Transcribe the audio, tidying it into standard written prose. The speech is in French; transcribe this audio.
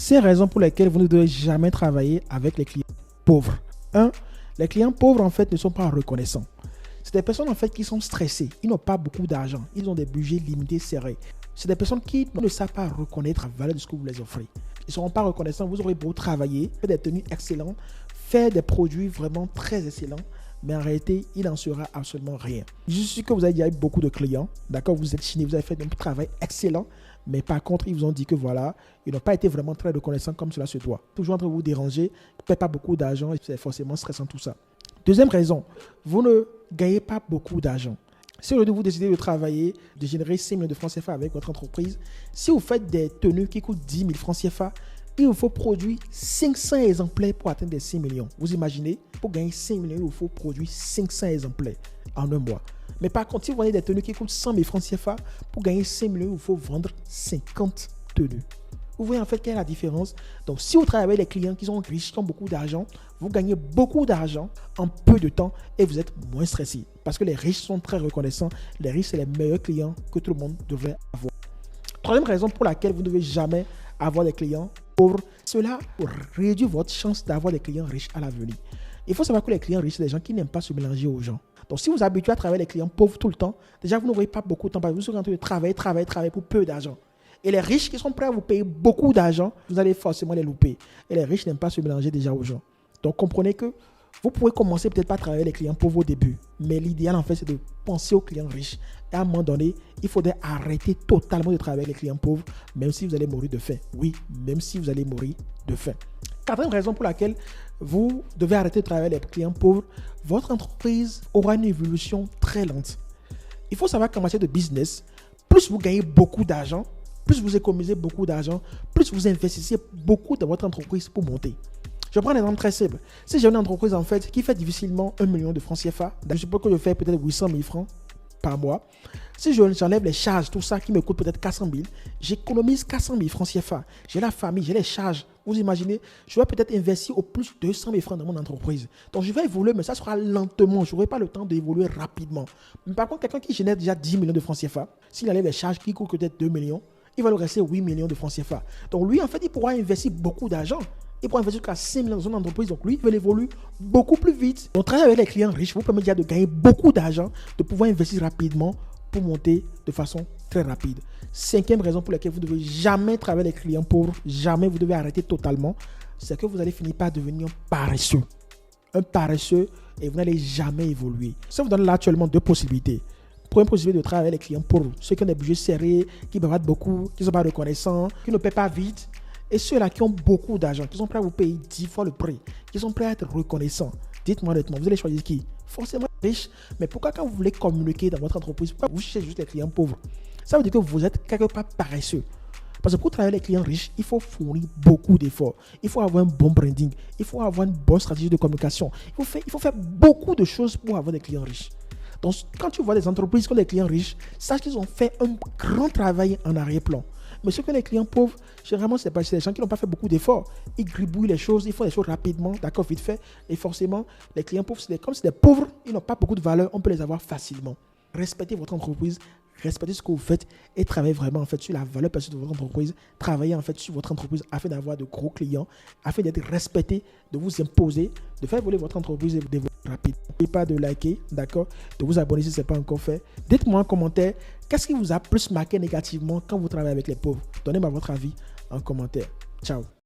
ces raisons pour lesquelles vous ne devez jamais travailler avec les clients pauvres. 1. Les clients pauvres, en fait, ne sont pas reconnaissants. C'est des personnes, en fait, qui sont stressées. Ils n'ont pas beaucoup d'argent. Ils ont des budgets limités, serrés. C'est des personnes qui ne savent pas reconnaître la valeur de ce que vous les offrez. Ils ne seront pas reconnaissants. Vous aurez beau travailler, faire des tenues excellentes, faire des produits vraiment très excellents, mais en réalité, il n'en sera absolument rien. Je suis sûr que vous avez déjà eu beaucoup de clients, d'accord, vous êtes chiné, vous avez fait un travail excellent, mais par contre, ils vous ont dit que voilà, ils n'ont pas été vraiment très reconnaissants comme cela se doit. Toujours en train de vous déranger, ils ne paient pas beaucoup d'argent, c'est forcément stressant tout ça. Deuxième raison, vous ne gagnez pas beaucoup d'argent. Si aujourd'hui vous décidez de travailler, de générer 5 millions de francs CFA avec votre entreprise, si vous faites des tenues qui coûtent 10 000 francs CFA, il vous faut produire 500 exemplaires pour atteindre les 5 millions. Vous imaginez, pour gagner 5 millions, il vous faut produire 500 exemplaires en un mois. Mais par contre, si vous vendez des tenues qui coûtent 100 000 francs CFA, pour gagner 5 millions, il vous faut vendre 50 tenues. Vous voyez en fait quelle est la différence? Donc, si vous travaillez avec des clients qui sont riches, qui ont beaucoup d'argent, vous gagnez beaucoup d'argent en peu de temps et vous êtes moins stressé. Parce que les riches sont très reconnaissants. Les riches, c'est les meilleurs clients que tout le monde devrait avoir. Troisième raison pour laquelle vous ne devez jamais avoir des clients pauvres, cela réduit votre chance d'avoir des clients riches à l'avenir. Il faut savoir que les clients riches, c'est des gens qui n'aiment pas se mélanger aux gens. Donc, si vous habituez à travailler avec les clients pauvres tout le temps, déjà, vous n'aurez pas beaucoup de temps parce que vous serez en train de travailler pour peu d'argent. Et les riches qui sont prêts à vous payer beaucoup d'argent, vous allez forcément les louper. Et les riches n'aiment pas se mélanger déjà aux gens. Donc, comprenez que vous pouvez commencer peut-être par travailler avec les clients pauvres au début. Mais l'idéal, en fait, c'est de penser aux clients riches. Et à un moment donné, il faudrait arrêter totalement de travailler avec les clients pauvres, même si vous allez mourir de faim. Oui, même si vous allez mourir de faim. Quatrième raison pour laquelle vous devez arrêter de travailler avec les clients pauvres, votre entreprise aura une évolution très lente. Il faut savoir qu'en matière de business, plus vous gagnez beaucoup d'argent, plus vous économisez beaucoup d'argent, plus vous investissez beaucoup dans votre entreprise pour monter. Je prends un exemple très simple. Si j'ai une entreprise en fait qui fait difficilement 1 million de francs CFA, je suppose que je fais peut-être 800 000 francs par mois. Si j'enlève les charges, tout ça qui me coûte peut-être 400 000, j'économise 400 000 francs CFA. J'ai la famille, j'ai les charges. Vous imaginez, je vais peut-être investir au plus 200 000 francs dans mon entreprise. Donc je vais évoluer, mais ça sera lentement. Je n'aurai pas le temps d'évoluer rapidement. Mais par contre, quelqu'un qui génère déjà 10 millions de francs CFA, s'il enlève les charges qui coûtent peut-être 2 millions, il va lui rester 8 millions de francs CFA. Donc lui, en fait, il pourra investir beaucoup d'argent. Il pourra investir jusqu'à 5 millions dans son entreprise. Donc lui, il veut évoluer beaucoup plus vite. Donc travailler avec les clients riches vous permet déjà de gagner beaucoup d'argent, de pouvoir investir rapidement pour monter de façon très rapide. Cinquième raison pour laquelle vous ne devez jamais travailler avec les clients pauvres, jamais vous devez arrêter totalement, c'est que vous allez finir par devenir paresseux. Un paresseux et vous n'allez jamais évoluer. Ça vous donne là actuellement deux possibilités. Première possibilité de travailler avec les clients pauvres, ceux qui ont des budgets serrés, qui bavardent beaucoup, qui ne sont pas reconnaissants, qui ne paient pas vite. Et ceux-là qui ont beaucoup d'argent, qui sont prêts à vous payer 10 fois le prix, qui sont prêts à être reconnaissants. Dites-moi honnêtement, vous allez choisir qui? Forcément riche. Mais pourquoi quand vous voulez communiquer dans votre entreprise, pourquoi vous cherchez juste les clients pauvres? Ça veut dire que vous êtes quelque part paresseux. Parce que pour travailler avec les clients riches, il faut fournir beaucoup d'efforts. Il faut avoir un bon branding. Il faut avoir une bonne stratégie de communication. Il faut faire beaucoup de choses pour avoir des clients riches. Donc, quand tu vois des entreprises qui ont des clients riches, sache qu'ils ont fait un grand travail en arrière-plan. Mais ceux que les clients pauvres, généralement, c'est des gens qui n'ont pas fait beaucoup d'efforts. Ils gribouillent les choses, ils font les choses rapidement, d'accord, vite fait. Et forcément, les clients pauvres, comme c'est des pauvres, ils n'ont pas beaucoup de valeur, on peut les avoir facilement. Respectez votre entreprise, respectez ce que vous faites et travaillez vraiment en fait sur la valeur perçue de votre entreprise. Travaillez en fait sur votre entreprise afin d'avoir de gros clients, afin d'être respecté, de vous imposer, de faire voler votre entreprise et de développer rapide. N'oubliez pas de liker, d'accord, de vous abonner si ce n'est pas encore fait. Dites-moi en commentaire, qu'est-ce qui vous a plus marqué négativement quand vous travaillez avec les pauvres? Donnez-moi votre avis en commentaire. Ciao.